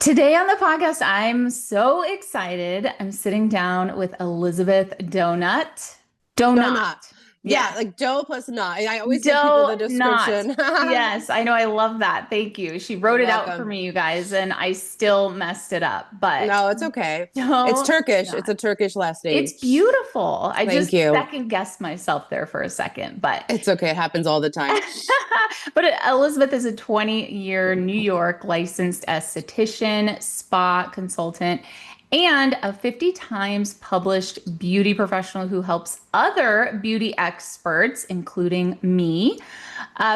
Today on the podcast, I'm so excited. I'm sitting down with Elizabeth Donut. Donut. Donut. Yeah, Yes. like dough plus nut. I always give people the Donut. description. Yes, I know. I love that. Thank you. She You're wrote it out for welcome. me, you guys, and I still messed it up, but No, it's okay. It's Turkish. It's donut. a Turkish last name. It's beautiful. I Thank just you. second guessed myself there for a second, but It's okay. It happens all the time. but Elizabeth is a 20-year New York licensed esthetician, spa consultant, and a 50 times published beauty professional who helps other beauty experts, including me,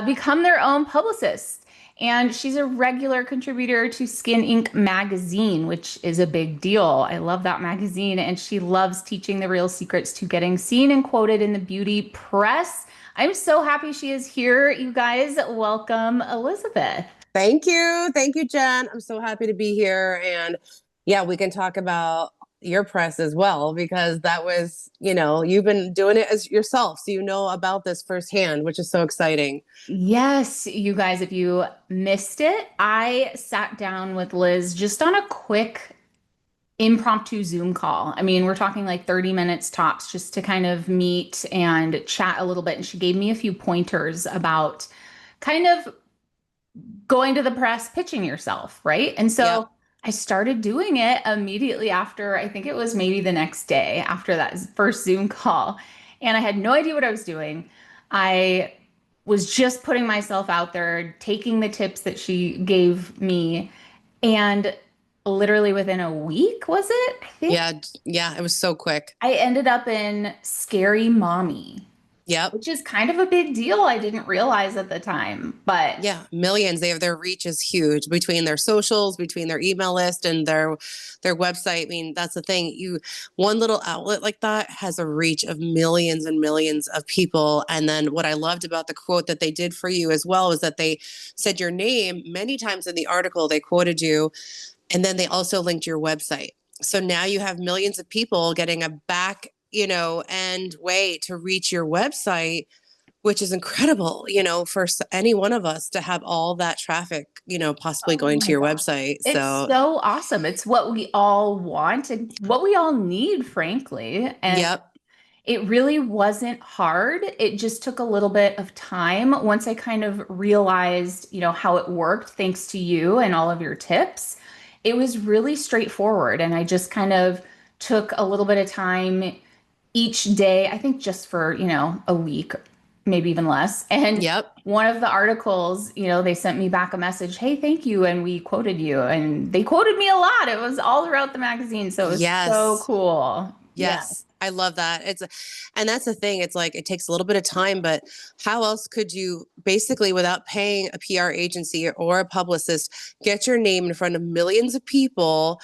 become their own publicists. And she's a regular contributor to Skin Inc. magazine, which is a big deal. I love that magazine. And she loves teaching the real secrets to getting seen and quoted in the beauty press. I'm so happy she is here. You guys, welcome, Elizabeth. Thank you. Thank you, Jen. I'm so happy to be here. And yeah, we can talk about your press as well, because that was, you've been doing it as yourself. So you know about this firsthand, which is so exciting. Yes, you guys, if you missed it, I sat down with Liz just on a quick impromptu Zoom call. I mean, we're talking like 30 minutes tops just to kind of meet and chat a little bit. And she gave me a few pointers about kind of going to the press, pitching yourself, right? And so Yep. I started doing it immediately after, I think it was maybe the next day after that first Zoom call. And I had no idea what I was doing. I was just putting myself out there, taking the tips that she gave me. And literally within a week, was it? I think Yeah. Yeah. It was so quick. I ended up in Scary Mommy, Yep. which is kind of a big deal. I didn't realize at the time, but Yeah, millions. They have their reach is huge between their socials, between their email list and their website. I mean, that's the thing. One little outlet like that has a reach of millions and millions of people. And then what I loved about the quote that they did for you as well is that they said your name many times in the article. They quoted you, and then they also linked your website. So now you have millions of people getting a back, end way to reach your website, which is incredible, for any one of us to have all that traffic, possibly oh going to my your gosh. website. It's So, so awesome. It's what we all want and what we all need, frankly. And yep. it really wasn't hard. It just took a little bit of time once I kind of realized, how it worked, thanks to you and all of your tips. It was really straightforward. And I just kind of took a little bit of time each day, I think just for, a week, maybe even less. And Yep. one of the articles, they sent me back a message, hey, thank you. And we quoted you. And they quoted me a lot. It was all throughout the magazine. So it was so Yes. cool. Yeah. Yes. I love that. And that's the thing. It's like, it takes a little bit of time, but how else could you basically, without paying a PR agency or a publicist, get your name in front of millions of people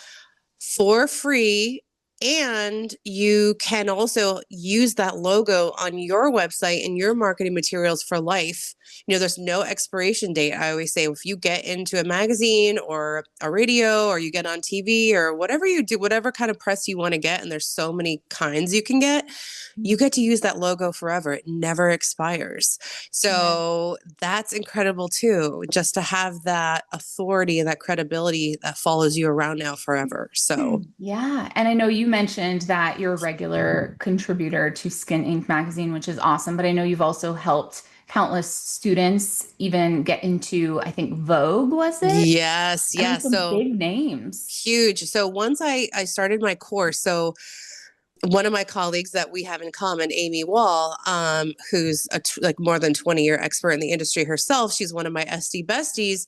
for free? And you can also use that logo on your website and your marketing materials for life. There's no expiration date. I always say if you get into a magazine or a radio or you get on TV or whatever you do, whatever kind of press you want to get, and there's so many kinds you get to use that logo forever. It never expires. Yeah. So that's incredible too, just to have that authority and that credibility that follows you around now forever. So Yeah. And I know you mentioned that you're a regular contributor to Skin Inc. magazine, which is awesome. But I know you've also helped countless students even get into, I think, Vogue, was it? yes, I mean, yes. some So big names. huge. So once I started my course, so one of my colleagues that we have in common, Amy Wall, who's like more than 20-year expert in the industry herself, she's one of my SD besties.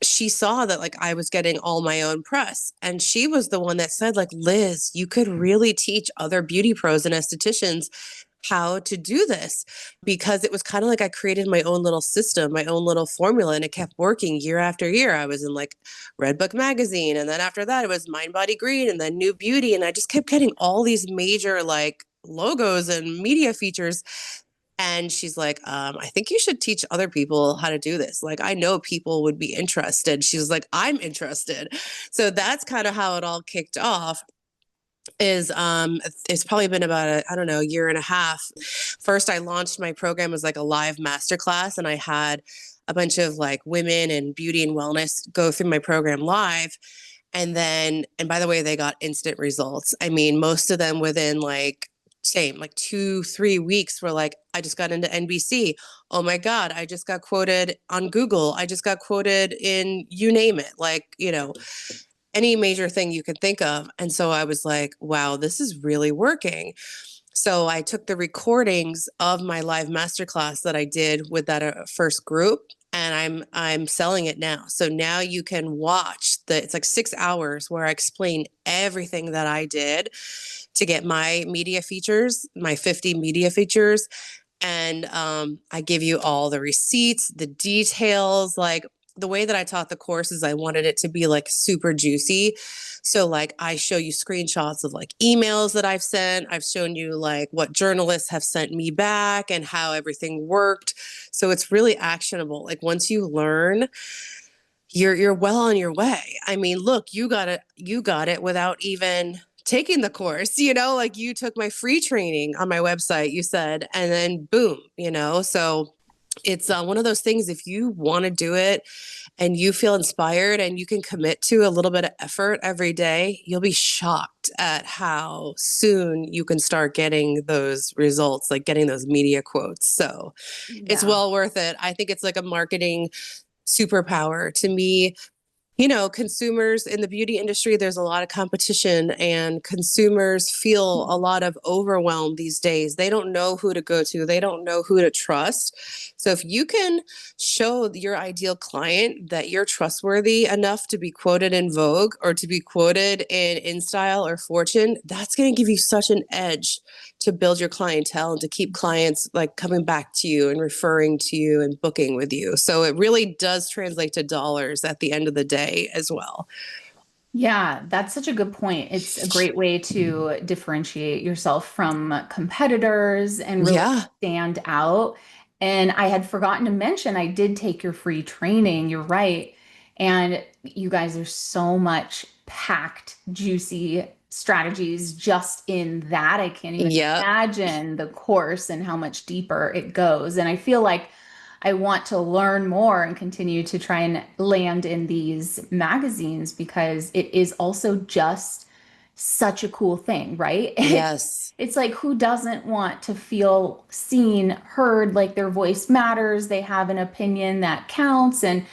She saw that like I was getting all my own press, and she was the one that said, like, Liz, you could really teach other beauty pros and estheticians how to do this, because it was kind of like I created my own little system, my own little formula, and it kept working year after year. I was in like Red Book magazine, and then after that it was Mind Body Green, and then New Beauty, and I just kept getting all these major like logos and media features. And she's like, I think you should teach other people how to do this. Like, I know people would be interested. She's like, I'm interested. So that's kind of how it all kicked off. It's probably been about I don't know, a year and a half. First, I launched my program as like a live masterclass, and I had a bunch of like women and beauty and wellness go through my program live. And by the way, they got instant results. I mean, most of them within like, same, like 2, 3 weeks were like, I just got into NBC. Oh my God, I just got quoted on Google. I just got quoted in you name it, like, any major thing you could think of. And so I was like, wow, this is really working. So I took the recordings of my live masterclass that I did with that first group, and I'm selling it now. So now you can watch it's like 6 hours where I explain everything that I did to get my media features, my 50 media features. And I give you all the receipts, the details. Like, the way that I taught the course is I wanted it to be like super juicy. So like I show you screenshots of like emails that I've sent. I've shown you like what journalists have sent me back and how everything worked. So it's really actionable. Like, once you learn, you're well on your way. I mean, look, you got it without even taking the course, like you took my free training on my website, you said, and then boom, so it's one of those things. If you want to do it and you feel inspired and you can commit to a little bit of effort every day, you'll be shocked at how soon you can start getting those results, like getting those media quotes. So it's Yeah. well worth it. I think it's like a marketing superpower to me. Consumers in the beauty industry, there's a lot of competition, and consumers feel a lot of overwhelm these days. They don't know who to go to, they don't know who to trust. So if you can show your ideal client that you're trustworthy enough to be quoted in Vogue or to be quoted in InStyle or Fortune, that's going to give you such an edge to build your clientele and to keep clients like coming back to you and referring to you and booking with you. So it really does translate to dollars at the end of the day as well. Yeah, that's such a good point. It's a great way to differentiate yourself from competitors and really Yeah. stand out. And I had forgotten to mention, I did take your free training. You're right. And you guys, there's so much packed, juicy strategies just in that. I can't even Yep. imagine the course and how much deeper it goes. And I feel like I want to learn more and continue to try and land in these magazines because it is also just such a cool thing, right? Yes. It's like, who doesn't want to feel seen, heard, like their voice matters, they have an opinion that counts, and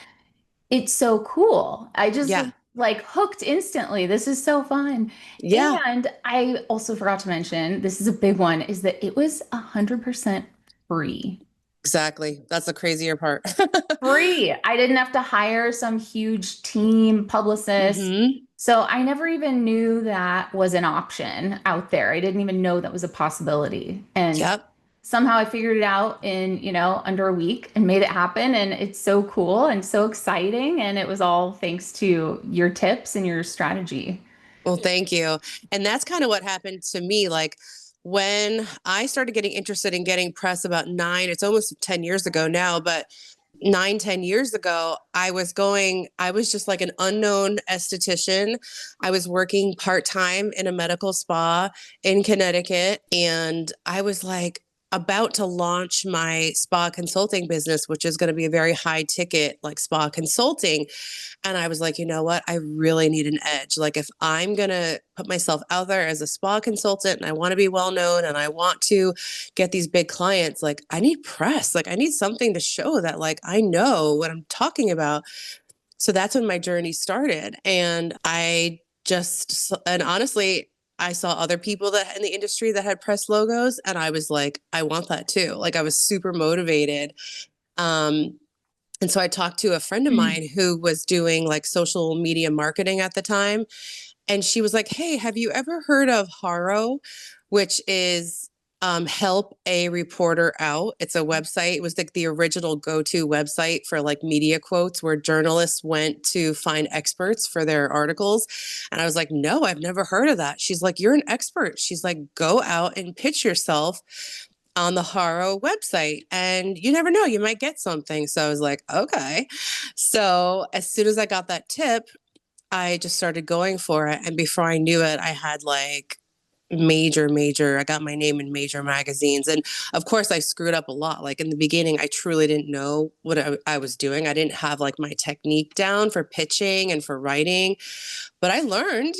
it's so cool. I just Yeah. like hooked instantly. This is so fun. Yeah. And I also forgot to mention, this is a big one, is that it was 100% free. Exactly. That's the crazier part. Free. I didn't have to hire some huge team publicist. Hmm. So I never even knew that was an option out there. I didn't even know that was a possibility. And Yep. somehow I figured it out in, under a week and made it happen. And it's so cool and so exciting. And it was all thanks to your tips and your strategy. Well, thank you. And that's kind of what happened to me. Like, when I started getting interested in getting press about it's almost 10 years ago now, but 9, 10 years ago, I was just like an unknown esthetician. I was working part-time in a medical spa in Connecticut. And I was like about to launch my spa consulting business, which is going to be a very high ticket, like spa consulting. And I was like, you know what? I really need an edge. Like, if I'm going to put myself out there as a spa consultant and I want to be well known and I want to get these big clients, like, I need press. Like, I need something to show that, like, I know what I'm talking about. So that's when my journey started. And honestly, I saw other people that in the industry that had press logos. And I was like, I want that too. Like, I was super motivated. Um, and so I talked to a friend of mine who was doing like social media marketing at the time. And she was like, hey, have you ever heard of HARO, which is Help a Reporter Out? It's a website. It was like the original go-to website for like media quotes where journalists went to find experts for their articles. And I was like, no, I've never heard of that. She's like, you're an expert. She's like, go out and pitch yourself on the HARO website, and you never know, you might get something. So I was like, okay. So as soon as I got that tip, I just started going for it. And before I knew it, I had like major, I got my name in major magazines. And of course I screwed up a lot. Like in the beginning, I truly didn't know what I was doing. I didn't have like my technique down for pitching and for writing, but I learned,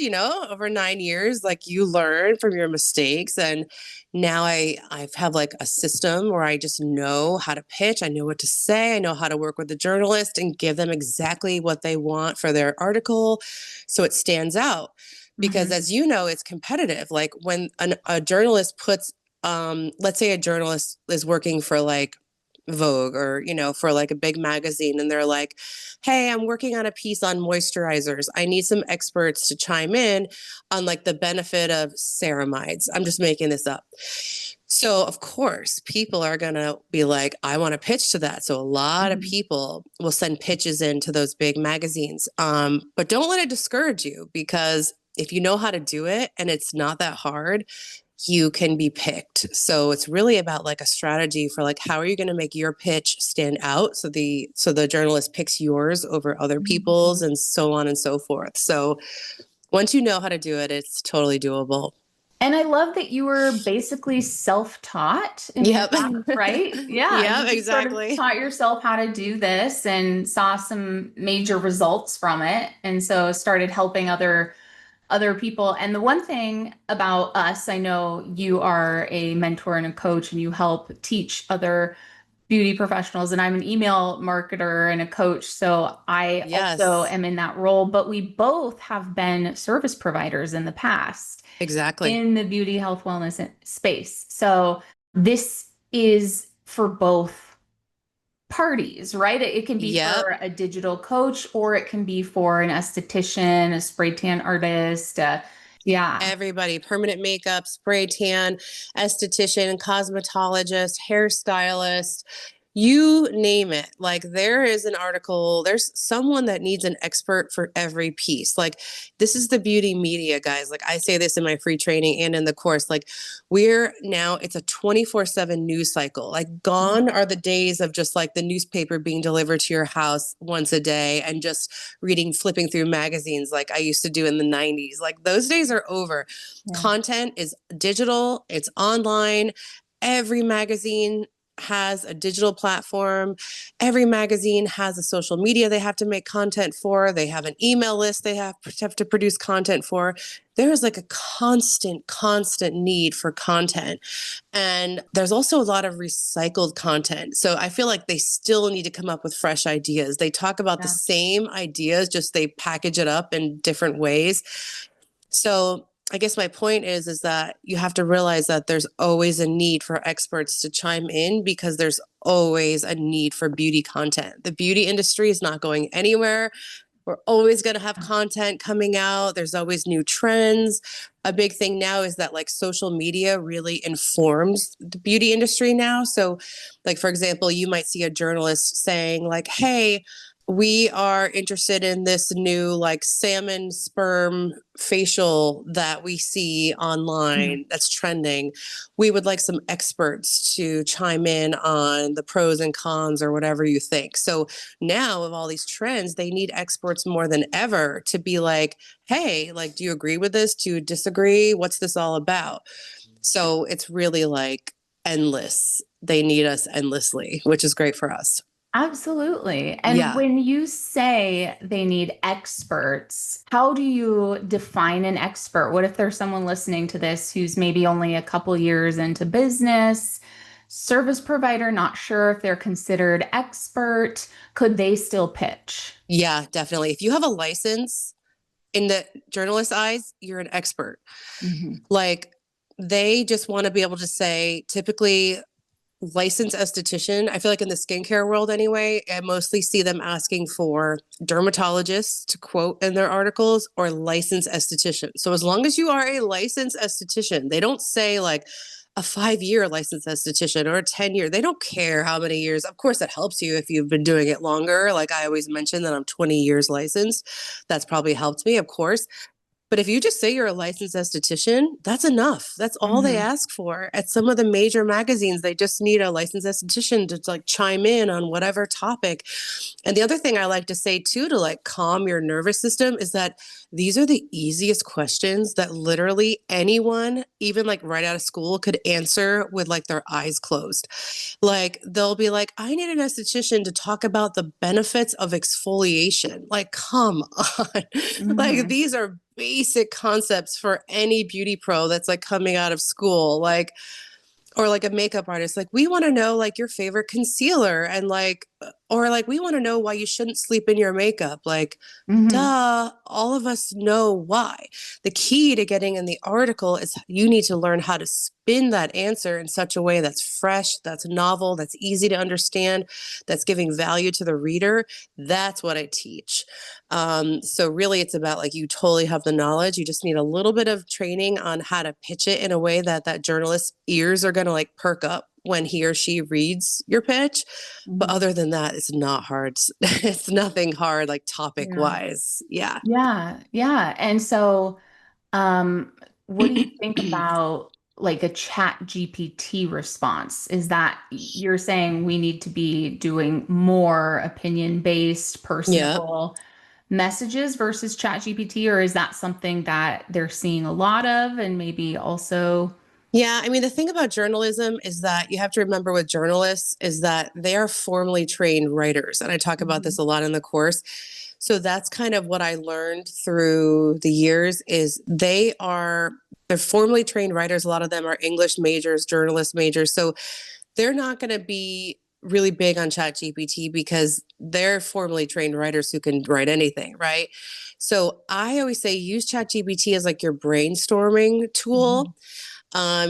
over 9 years, like you learn from your mistakes. And now I've have like a system where I just know how to pitch. I know what to say. I know how to work with the journalist and give them exactly what they want for their article. So it stands out because, Mhm. as you know, it's competitive. Like when a journalist puts, let's say a journalist is working for like Vogue or, for like a big magazine, and they're like, hey, I'm working on a piece on moisturizers. I need some experts to chime in on like the benefit of ceramides. I'm just making this up. So, of course, people are going to be like, I want to pitch to that. So, a lot of Mhm. people will send pitches into those big magazines. But don't let it discourage you, because if you know how to do it and it's not that hard, you can be picked. So it's really about like a strategy for like, how are you going to make your pitch stand out so the journalist picks yours over other people's, Mhm. and so on and so forth. So once you know how to do it, it's totally doable. And I love that you were basically self-taught in your Yep. path, right? Yeah, Yep, you just sort of exactly. taught yourself how to do this and saw some major results from it, and so started helping other people. And the one thing about us, I know you are a mentor and a coach, and you help teach other beauty professionals, and I'm an email marketer and a coach, so I also Yes, am in that role, but we both have been service providers in the past exactly. in the beauty, health, wellness space. So this is for both parties, right? It can be Yep. for a digital coach, or it can be for an esthetician, a spray tan artist. Yeah. Everybody, permanent makeup, spray tan, esthetician, cosmetologist, hairstylist, you name it. Like there is an article, there's someone that needs an expert for every piece. Like this is the beauty media, guys. Like I say this in my free training and in the course. Like we're now, it's a 24/7 news cycle. Like gone are the days of just like the newspaper being delivered to your house once a day and just reading, flipping through magazines like I used to do in the 90s. Like those days are over. Yeah. Content is digital, it's online. Every magazine has a digital platform. Every magazine has a social media they have to make content for. They have an email list they have to produce content for. There is like a constant need for content. And there's also a lot of recycled content. So I feel like they still need to come up with fresh ideas. They talk about the Yeah. same ideas, just they package it up in different ways. So I guess my point is that you have to realize that there's always a need for experts to chime in, because there's always a need for beauty content. The beauty industry is not going anywhere. We're always going to have content coming out. There's always new trends. A big thing now is that like social media really informs the beauty industry now. So, like, for example, you might see a journalist saying, like, hey, we are interested in this new like salmon sperm facial that we see Mhm. online that's trending. We would like some experts to chime in on the pros and cons or whatever you think. So now with all these trends, they need experts more than ever to be like, hey, like, do you agree with this? Do you disagree? What's this all about? So it's really like endless. They need us endlessly, which is great for us. Absolutely. And Yeah. when you say they need experts, how do you define an expert? What if there's someone listening to this who's maybe only a couple years into business, service provider, not sure if they're considered expert? Could they still pitch? Yeah, definitely. If you have a license in the journalist's eyes, you're an expert. Mhm. Like they just want to be able to say, typically, licensed esthetician. I feel like in the skincare world anyway, I mostly see them asking for dermatologists to quote in their articles or licensed esthetician. So as long as you are a licensed esthetician, they don't say like a 5-year licensed esthetician or a 10-year. They don't care how many years. Of course, it helps you if you've been doing it longer. Like I always mention that I'm 20 years licensed. That's probably helped me, of course. But if you just say you're a licensed esthetician, that's enough. That's all they Hmm. ask for. At some of the major magazines, they just need a licensed esthetician to like chime in on whatever topic. And the other thing I like to say too, to like calm your nervous system, is that these are the easiest questions that literally anyone, even like right out of school, could answer with like their eyes closed. Like they'll be like, I need an esthetician to talk about the benefits of exfoliation. Like, come on. Like Hmm. these are basic concepts for any beauty pro that's like coming out of school. Like, or like a makeup artist, like we want to know like your favorite concealer, and like, or like we want to know why you shouldn't sleep in your makeup. Like, Hmm. duh, all of us know why. The key to getting in the article is you need to learn how to spin that answer in such a way that's fresh, that's novel, that's easy to understand, that's giving value to the reader. That's what I teach. So really it's about like, you totally have the knowledge. You just need a little bit of training on how to pitch it in a way that that journalist's ears are going to like perk up when he or she reads your pitch. But Hmm. other than that, it's not hard. It's nothing hard, like topic Yeah. wise. Yeah. Yeah. Yeah. And so, um, what do you think about like a chat GPT response? Is that you're saying we need to be doing more opinion-based, Yeah. personable messages versus chat GPT, or is that something that they're seeing a lot of and maybe also Yeah, I mean, the thing about journalism is that you have to remember with journalists is that they are formally trained writers. And I talk about this Mhm. a lot in the course. So that's kind of what I learned through the years is they're formally trained writers. A lot of them are English majors, journalist majors. So they're not going to be really big on chat GPT because they're formally trained writers who can write anything, right? So I always say use chat GPT as like your brainstorming tool. Mhm.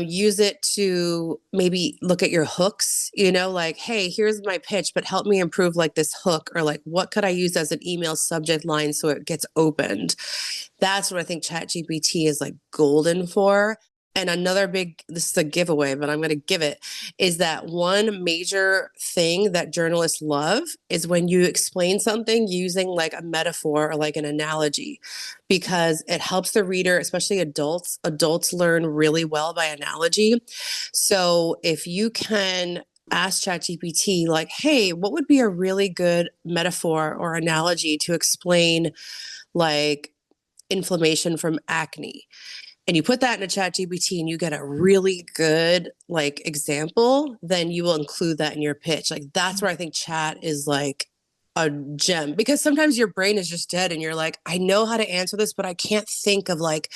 Use it to maybe look at your hooks, like, hey, here's my pitch, but help me improve like this hook, or like, what could I use as an email subject line so it gets opened? That's what I think ChatGPT is like golden for. And another big, this is a giveaway, but I'm going to give it, is that one major thing that journalists love is when you explain something using like a metaphor or like an analogy, because it helps the reader, especially adults. Adults learn really well by analogy. So if you can ask ChatGPT, like, hey, what would be a really good metaphor or analogy to explain like inflammation from acne, and you put that in a chat GPT and you get a really good like example, then you will include that in your pitch. Like that's where I think chat is like a gem, because sometimes your brain is just dead and you're like, I know how to answer this, but I can't think of like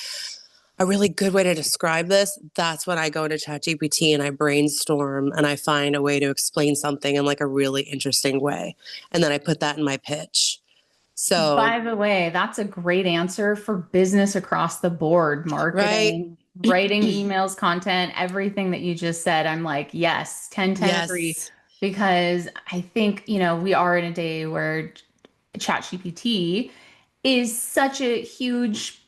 a really good way to describe this. That's when I go into chat GPT and I brainstorm and I find a way to explain something in like a really interesting way. And then I put that in my pitch. So, By the way, that's a great answer for business across the board, right. marketing, writing emails, content, everything that you just said. I'm like, yes, 10, 10 agree. Yes. Because I think, we are in a day where ChatGPT is such a huge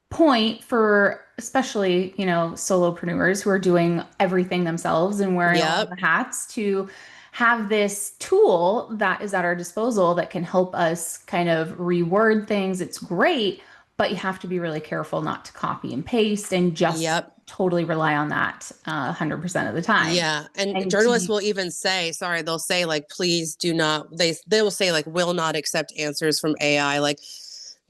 point for especially, solopreneurs who are doing everything themselves and wearing all of Yep. the hats to have this tool that is at our disposal that can help us kind of reword things. It's great, but you have to be really careful not to copy and paste and just Yep. totally rely on that 100% of the time. Yeah, and And to journalists be, will even say, sorry, they'll say like, please do not. They will say like, will not accept answers from AI. Like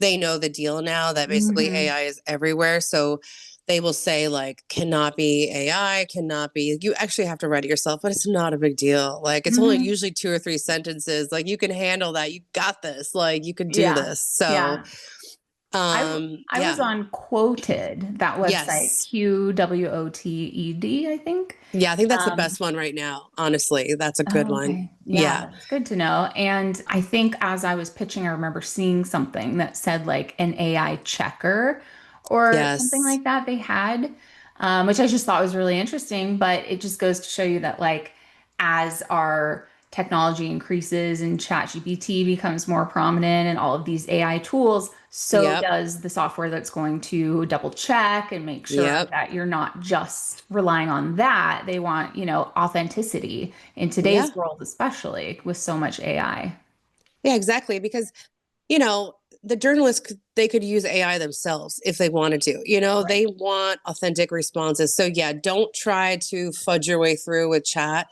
they know the deal now that basically Mhm. AI is everywhere. So they will say like, cannot be AI, cannot be. You actually have to write it yourself, but it's not a big deal. Like it's only Mhm. usually 2 or 3 sentences. Like you can handle that. You got this. Like you can do Yeah. this. So, Yeah. I was yeah, on Quoted, that website, yes. Quoted, I think. Yeah, I think that's the Um, best one right now. Honestly, that's a good oh, one. okay. Yeah, Yeah. that's good to know. And I think as I was pitching, I remember seeing something that said like an AI checker or something Yes. like that they had, which I just thought was really interesting. But it just goes to show you that like as our technology increases and ChatGPT becomes more prominent and all of these AI tools, so Yep. does the software that's going to double check and make sure Yep. that you're not just relying on that. They want, authenticity in Yeah. today's world, especially with so much AI. Yeah, exactly. Because you know, the journalists, they could use AI themselves if they wanted to, Right. they want authentic responses. So yeah, don't try to fudge your way through with chat.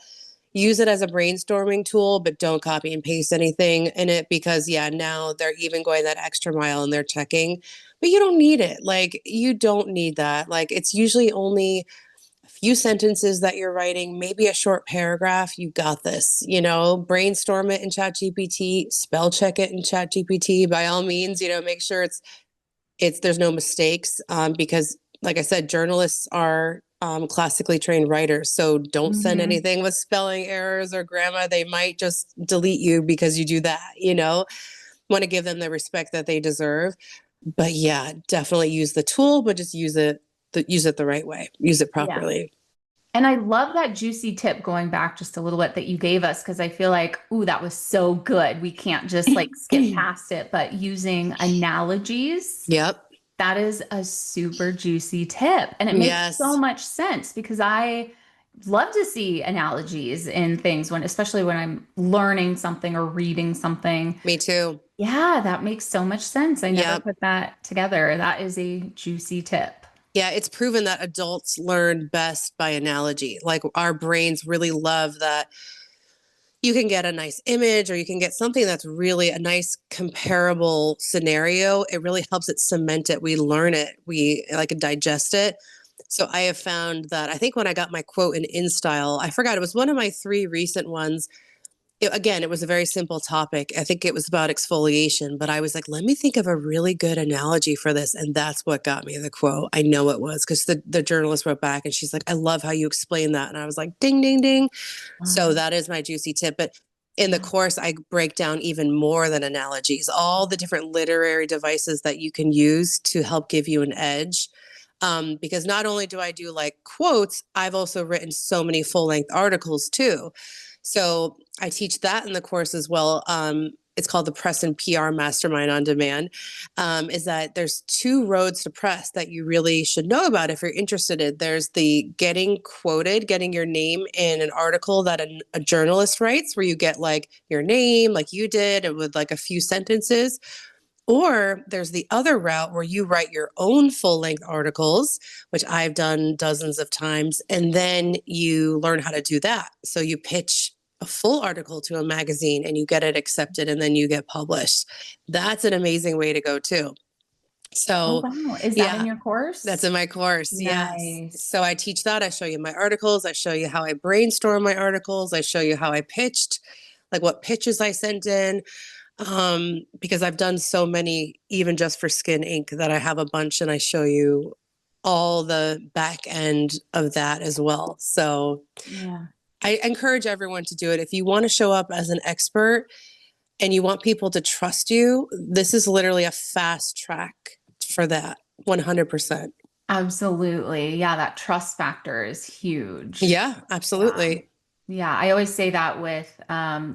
Use it as a brainstorming tool, but don't copy and paste anything in it because yeah, now they're even going that extra mile and they're checking, but you don't need it. Like you don't need that. Like it's usually only a few sentences that you're writing, maybe a short paragraph. You got this, brainstorm it in ChatGPT, spell check it in ChatGPT by all means, make sure it's there's no mistakes because like I said, journalists are classically trained writers. So don't send Hmm. anything with spelling errors or grammar. They might just delete you because you do that, want to give them the respect that they deserve. But yeah, definitely use the tool, but just use it the right way. Use it Yeah. properly. And I love that juicy tip going back just a little bit that you gave us because I feel like, ooh, that was so good. We can't just like skip past it, but using analogies, Yep. that is a super juicy tip. And it makes so Yes. much sense because I love to see analogies in things when, especially when I'm learning something or reading something. Me too. Yeah, that makes so much sense. I never Yep. put that together. That is a juicy tip. Yeah, it's proven that adults learn best by analogy. Like our brains really love that you can get a nice image or you can get something that's really a nice comparable scenario. It really helps it cement it. We learn it. We like digest it. So I have found that I think when I got my quote in InStyle, I forgot it was one of my three recent ones. Again, it was a very simple topic. I think it was about exfoliation, but I was like, let me think of a really good analogy for this. And that's what got me the quote. I know it was because the journalist wrote back and she's like, I love how you explain that. And I was like, ding, ding, ding. So that is my juicy tip. But in the Yeah. course, I break down even more than analogies, all the different literary devices that you can use to help give you an edge. Because not only do I do like quotes, I've also written so many full length articles too. So I teach that in the course as well. It's called the Press and PR Mastermind on Demand. Is that there's two roads to press that you really should know about if you're interested in. There's the getting quoted, getting your name in an article that a journalist writes, where you get like your name, like you did, and with like a few sentences. Or there's the other route where you write your own full length articles, which I've done dozens of times, and then you learn how to do that. So you pitch a full article to a magazine and you get it accepted and then you get published. That's an amazing way to go too. Oh, So, wow. Is that in yeah, your that's course? in my course. Yes. Nice. So I teach that. I show you my articles. I show you how I brainstorm my articles. I show you how I pitched, like what pitches I sent in, because I've done so many, even just for Skin Inc., that I have a bunch and I show you all the back end of that as well. So Yeah. I encourage everyone to do it. If you want to show up as an expert and you want people to trust you, this is literally a fast track for that. 100%. Absolutely. Yeah, that trust factor is huge. Yeah, Yeah. absolutely. Yeah, I always say that with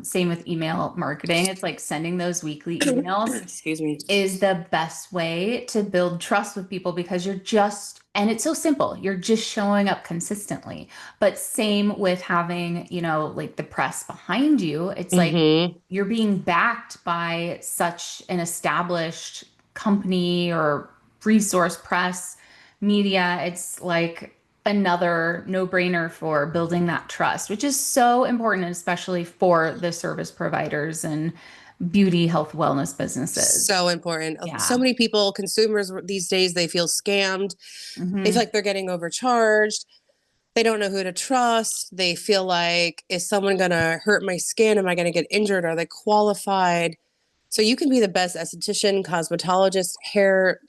same with email marketing. It's like sending those weekly emails Excuse me. is the best way to build trust with people because you're just, and it's so simple. You're just showing up consistently. But same with having, like the press behind you. It's like Mm-hmm. you're being backed by such an established company or resource press media. It's like another no-brainer for building that trust, which is so important, especially for the service providers and beauty, health, wellness businesses. So important. So Yeah. many people, consumers these days, they feel scammed. They feel Hmm. like they're getting overcharged. They don't know who to trust. They feel like, is someone going to hurt my skin? Am I going to get injured? Are they qualified? So you can be the best esthetician, cosmetologist, hair,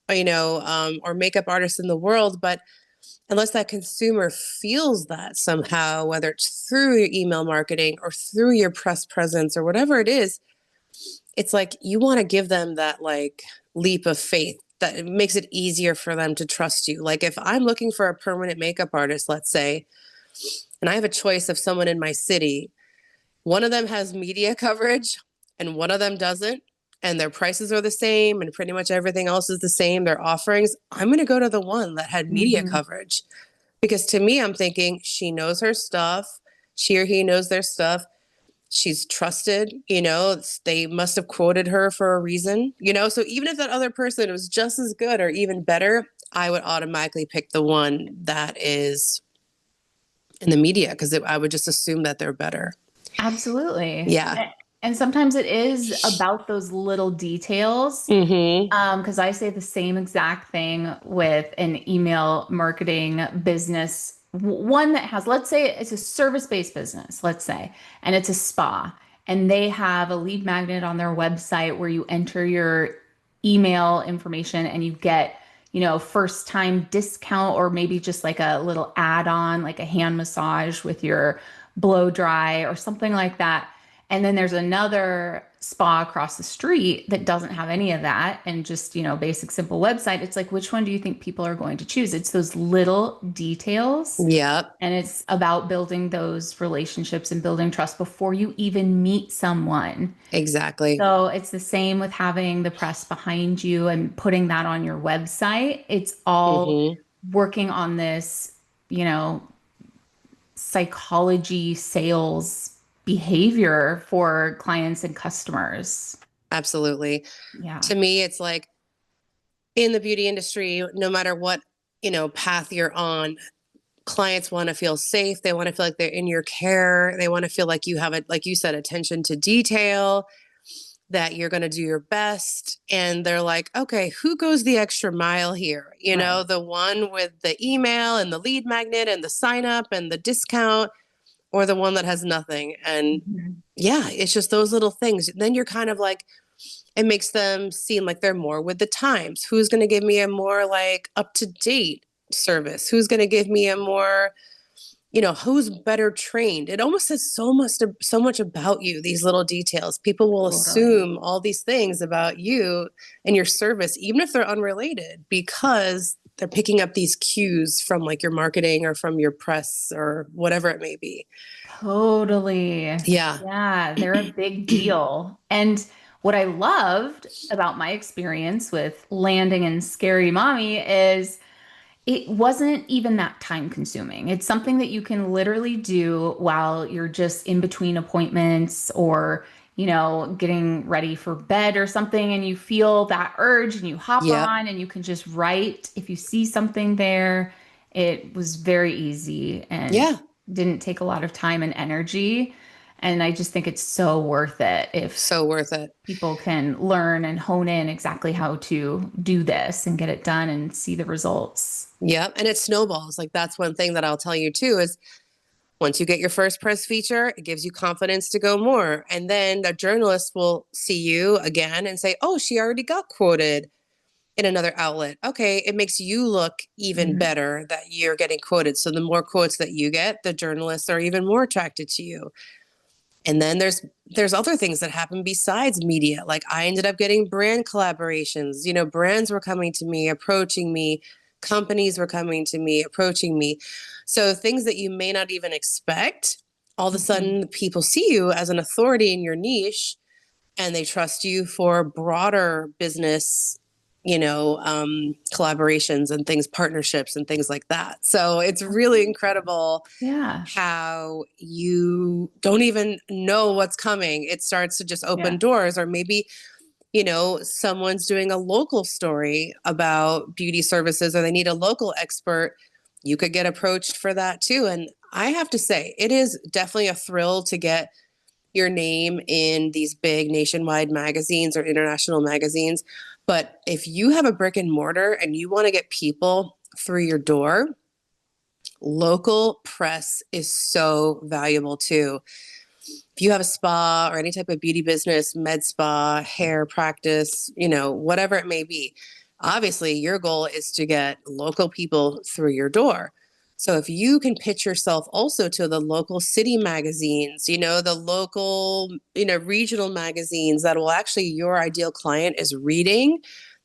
or makeup artist in the world. But unless that consumer feels that somehow, whether it's through your email marketing or through your press presence or whatever it is, it's like you want to give them that like leap of faith that it makes it easier for them to trust you. Like if I'm looking for a permanent makeup artist, let's say, and I have a choice of someone in my city, one of them has media coverage and one of them doesn't, and their prices are the same and pretty much everything else is the same, their offerings, I'm going to go to the one that had media Hmm. coverage. Because to me, I'm thinking she knows her stuff, she or he knows their stuff. She's trusted, they must have quoted her for a reason, so even if that other person was just as good or even better, I would automatically pick the one that is in the media because I would just assume that they're better. Absolutely. Yeah. And sometimes it is about those little details. Mm-hmm. Because I say the same exact thing with an email marketing business, one that has, let's say it's a service-based business, let's say, and it's a spa, and they have a lead magnet on their website where you enter your email information and you get, first time discount or maybe just like a little add-on, like a hand massage with your blow dry or something like that. And then there's another spa across the street that doesn't have any of that and just, basic, simple website. It's like, which one do you think people are going to choose? It's those little details. Yep. And it's about building those relationships and building trust before you even meet someone. Exactly. So it's the same with having the press behind you and putting that on your website. It's all Mm-hmm. working on this, you know, psychology, sales behavior for clients and customers. Absolutely. Yeah. To me, it's like in the beauty industry, no matter what, path you're on, clients want to feel safe. They want to feel like they're in your care. They want to feel like you have it, like you said, attention to detail, that you're going to do your best. And they're like, okay, who goes the extra mile here? Right. The one with the email and the lead magnet and the sign up and the discount, or the one that has nothing. And Mhm. yeah, it's just those little things. Then you're kind of like, it makes them seem like they're more with the times. Who's going to give me a more like up to date service? Who's going to give me a more, who's better trained? It almost says so much about you, these little details. People will Totally. assume all these things about you and your service, even if they're unrelated, because they're picking up these cues from like your marketing or from your press or whatever it may be. Totally. Yeah. Yeah, they're a big deal. And what I loved about my experience with landing in Scary Mommy is it wasn't even that time consuming. It's something that you can literally do while you're just in between appointments or, getting ready for bed or something, and you feel that urge and you hop Yep. on and you can just write. If you see something there, it was very easy and Yeah. didn't take a lot of time and energy. And I just think it's so worth it if So worth it. people can learn and hone in exactly how to do this and get it done and see the results. Yep. And it snowballs. Like that's one thing that I'll tell you too is once you get your first press feature, it gives you confidence to go more. And then the journalist will see you again and say, oh, she already got quoted in another outlet. Okay, it makes you look even Mhm. better that you're getting quoted. So the more quotes that you get, the journalists are even more attracted to you. And then there's other things that happen besides media. Like I ended up getting brand collaborations. Brands were coming to me, approaching me, companies were coming to me, approaching me. So things that you may not even expect, all of a Mhm. sudden people see you as an authority in your niche and they trust you for broader business, collaborations and things, partnerships and things like that. So it's really incredible Yeah. how you don't even know what's coming. It starts to just open Yeah. doors, or maybe, someone's doing a local story about beauty services or they need a local expert. You could get approached for that too. And I have to say, it is definitely a thrill to get your name in these big nationwide magazines or international magazines. But if you have a brick and mortar and you want to get people through your door, local press is so valuable too. If you have a spa or any type of beauty business, med spa, hair practice, whatever it may be, obviously your goal is to get local people through your door. So if you can pitch yourself also to the local city magazines, the local, regional magazines that will actually your ideal client is reading,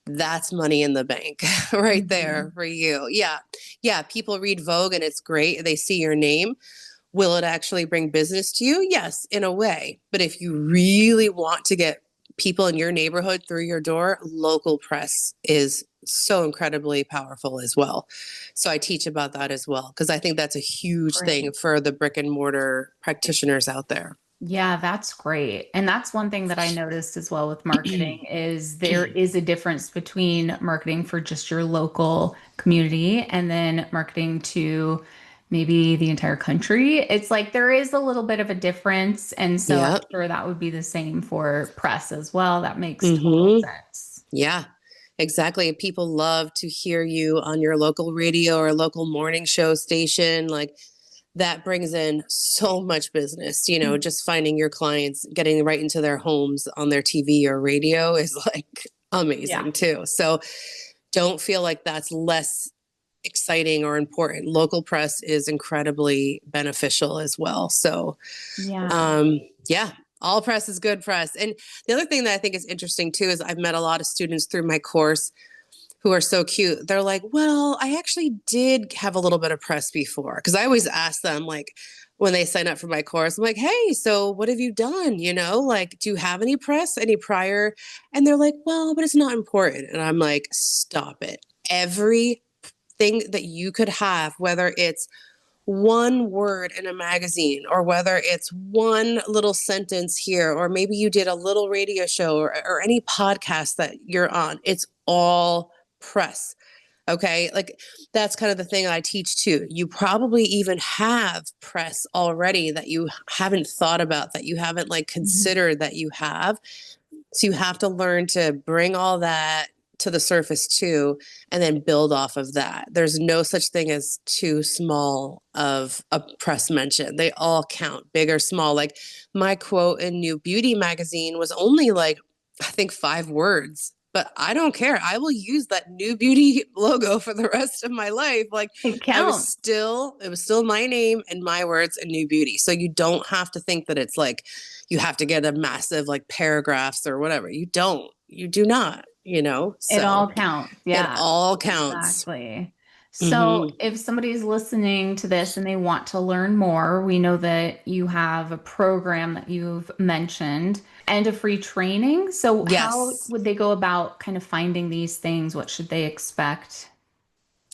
that's money in the bank right there Mhm. for you. Yeah. Yeah. People read Vogue and it's great. They see your name. Will it actually bring business to you? Yes, in a way. But if you really want to get people in your neighborhood through your door, local press is so incredibly powerful as well. So I teach about that as well, because I think that's a huge thing Great. for the brick and mortar practitioners out there. Yeah, that's great. And that's one thing that I noticed as well with marketing is there is a difference between marketing for just your local community and then marketing to maybe the entire country. It's like there is a little bit of a difference. And so I'm Yeah. sure that would be the same for press as well. That makes total Hmm. sense. Yeah, exactly. People love to hear you on your local radio or local morning show station. Like that brings in so much business, just finding your clients, getting right into their homes on their TV or radio is like Yeah. amazing too. So don't feel like that's less exciting or important. Local press is incredibly beneficial as well. So, Yeah. um, yeah, all press is good press. And the other thing that I think is interesting too is I've met a lot of students through my course who are so cute. They're like, well, I actually did have a little bit of press before. Cause I always ask them, like, when they sign up for my course, I'm like, hey, so what have you done? Like, do you have any press, any prior? And they're like, well, but it's not important. And I'm like, stop it. Everything that you could have, whether it's one word in a magazine or whether it's one little sentence here, or maybe you did a little radio show or any podcast that you're on, it's all press. Okay. Like that's kind of the thing I teach too. You probably even have press already that you haven't thought about, that you haven't like Mhm. considered that you have. So you have to learn to bring all that to the surface too, and then build off of that. There's no such thing as too small of a press mention. They all count, big or small. Like my quote in New Beauty magazine was only like, I think 5 words, but I don't care. I will use that New Beauty logo for the rest of my life. Like It counts. it was still my name and my words and New Beauty. So you don't have to think that it's like you have to get a massive like paragraphs or whatever. You do not, It all so counts. it Yeah, all counts. exactly. So, Hmm. if somebody's listening to this and they want to learn more, we know that you have a program that you've mentioned and a free training. So, how Yes. would they go about kind of finding these things? What should they expect?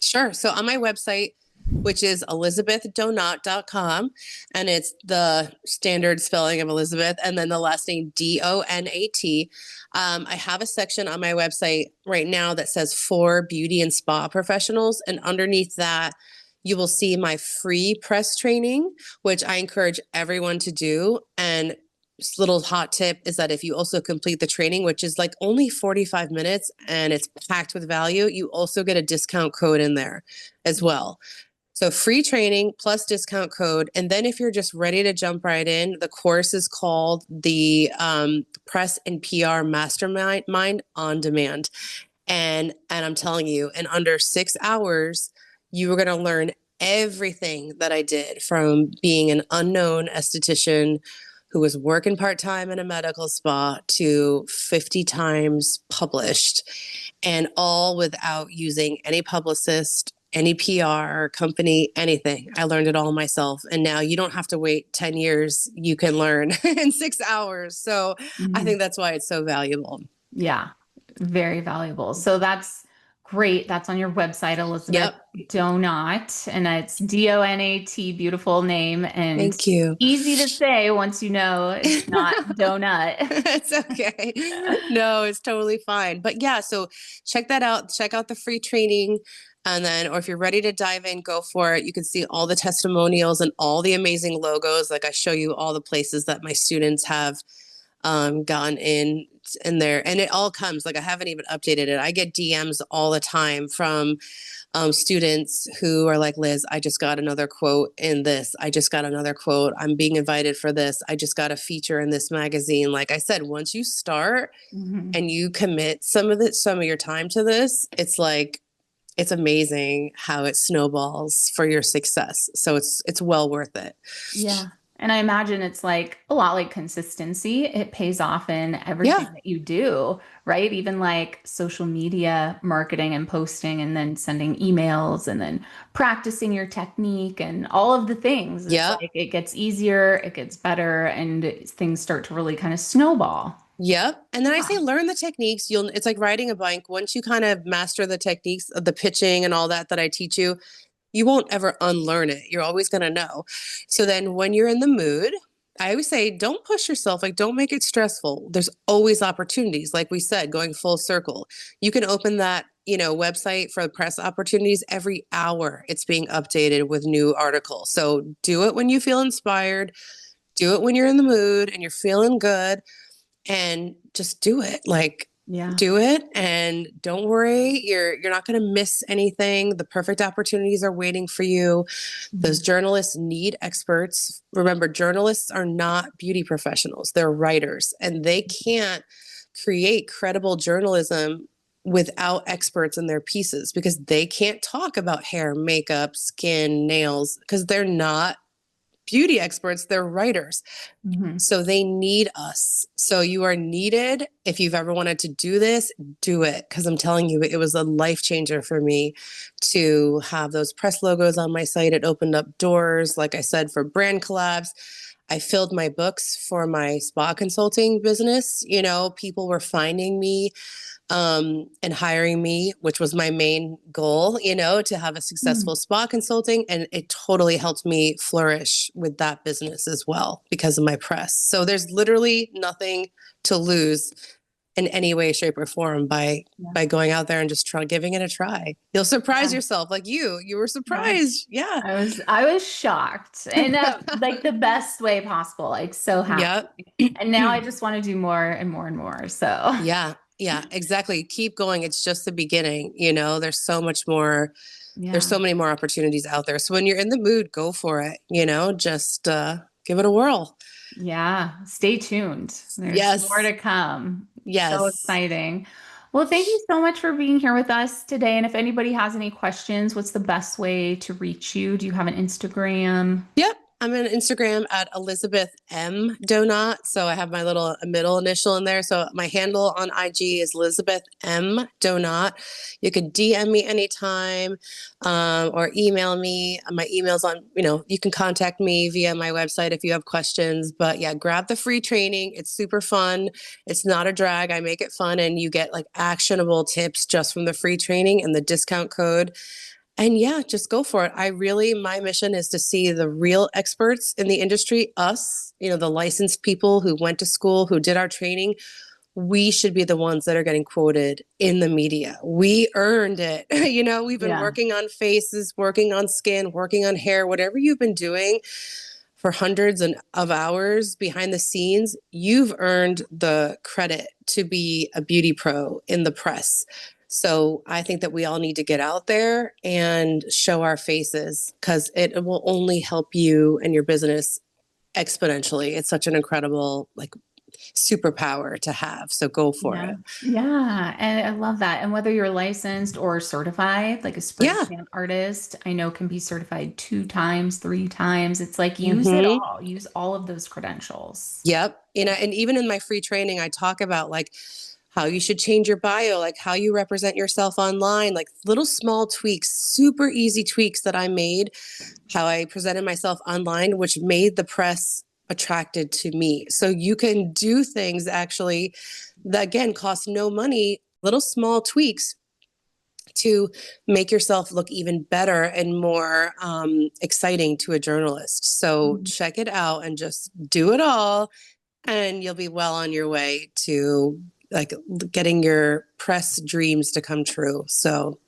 Sure. So on my website, which is elizabethdonat.com, and it's the standard spelling of Elizabeth and then the last name Donat. I have a section on my website right now that says for beauty and spa professionals. And underneath that, you will see my free press training, which I encourage everyone to do. And just little hot tip is that if you also complete the training, which is like only 45 minutes and it's packed with value, you also get a discount code in there as well. So free training plus discount code. And then if you're just ready to jump right in, the course is called the Press and PR Mastermind on Demand. And I'm telling you, in under 6 hours, you were going to learn everything that I did, from being an unknown esthetician who was working part-time in a medical spa to 50 times published, and all without using any publicist, any PR company, anything. I learned it all myself. And now you don't have to wait 10 years. You can learn in 6 hours. So I Mhm. think that's why it's so valuable. Yeah, very valuable. So that's great. That's on your website, Elizabeth Yep. Donat, and it's Donat, beautiful name and Thank you. easy to say once you know it's not donut. It's okay. No, it's totally fine. But yeah, so check that out. Check out the free training. And then, or if you're ready to dive in, go for it. You can see all the testimonials and all the amazing logos. Like I show you all the places that my students have gone in there. And it all comes, like I haven't even updated it. I get DMs all the time from students who are like, Liz, I just got another quote in this. I just got another quote. I'm being invited for this. I just got a feature in this magazine. Like I said, once you start Mhm. and you commit some of your time to this, it's like, it's amazing how it snowballs for your success. So it's well worth it. Yeah. And I imagine it's like a lot like consistency. It pays off in everything Yeah. that you do, right? Even like social media marketing and posting and then sending emails and then practicing your technique and all of the things. It's Yep. like it gets easier, it gets better, and things start to really kind of snowball. Yep. And then I say Yeah. learn the techniques. It's like riding a bike. Once you kind of master the techniques of the pitching and all that I teach you won't ever unlearn it. You're always going to know. So then when you're in the mood, I always say, don't push yourself. Like, don't make it stressful. There's always opportunities. Like we said, going full circle, you can open that, website for press opportunities every hour. It's being updated with new articles. So do it when you feel inspired. Do it when you're in the mood and you're feeling good, and just do it. Like, Yeah. do it and don't worry. You're not going to miss anything. The perfect opportunities are waiting for you. Those journalists need experts. Remember, journalists are not beauty professionals. They're writers, and they can't create credible journalism without experts in their pieces, because they can't talk about hair, makeup, skin, nails, because they're not beauty experts. They're writers. Mm-hmm. So they need us. So you are needed. If you've ever wanted to do this, do it. Because I'm telling you, it was a life changer for me to have those press logos on my site. It opened up doors, like I said, for brand collabs. I filled my books for my spa consulting business. People were finding me and hiring me, which was my main goal, to have a successful spa consulting. And it totally helped me flourish with that business as well because of my press. So there's literally nothing to lose in any way, shape, or form by going out there and just giving it a try. You'll surprise yourself. Like you were surprised. Yeah. I was shocked in like the best way possible, like so happy. Yep. And now I just want to do more and more and more. So Yeah. Yeah, exactly. Keep going. It's just the beginning. There's so much more. There's so many more opportunities out there. So when you're in the mood, go for it. Just give it a whirl. Yeah, stay tuned. There's more Yes. to come. So Yes. exciting. Well, thank you so much for being here with us today. And if anybody has any questions, what's the best way to reach you? Do you have an Instagram? Yep. I'm on Instagram at Elizabeth M. Donat. So I have my little middle initial in there. So my handle on IG is Elizabeth M. Donat. You could DM me anytime or email me. My email's on, you can contact me via my website if you have questions. But yeah, grab the free training. It's super fun. It's not a drag. I make it fun, and you get like actionable tips just from the free training and the discount code. And yeah, just go for it. My mission is to see the real experts in the industry, us, the licensed people who went to school, who did our training. We should be the ones that are getting quoted in the media. We earned it. We've been working on faces, working on skin, working on hair, whatever you've been doing for hundreds of hours behind the scenes. You've earned the credit to be a beauty pro in the press. So I think that we all need to get out there and show our faces, because it will only help you and your business exponentially. It's such an incredible, superpower to have. So go for it. Yeah. And I love that. And whether you're licensed or certified, like a spray Yeah. tan artist, I know can be certified 2 times, 3 times. It's like use it Mm-hmm. all, use all of those credentials. Yep. And even in my free training, I talk about how you should change your bio, like how you represent yourself online, like little small tweaks, super easy tweaks that I made, how I presented myself online, which made the press attracted to me. So you can do things actually that, again, cost no money, little small tweaks to make yourself look even better and more exciting to a journalist. So check it out and just do it all, and you'll be well on your way to getting your press dreams to come true. So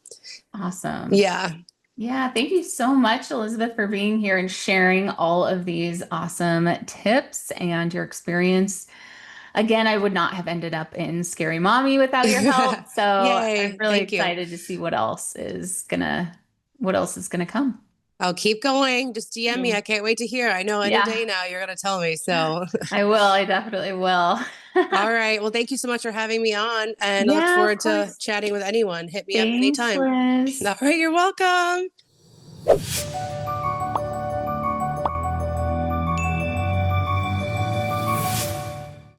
Awesome. yeah. Yeah, thank you so much, Elizabeth, for being here and sharing all of these awesome tips and your experience. Again, I would not have ended up in Scary Mommy without your help. So I'm Yay. really Thank you. excited to see what else is gonna come. I'll keep going. Just DM me. I can't wait to hear. I know any Yeah, day now you're going to tell me. So, I will. I definitely will. all right. Well, thank you so much for having me on, and I look Yeah, of forward to course. chatting with anyone. Hit me up Thanks, anytime. Liz. All right. You're welcome.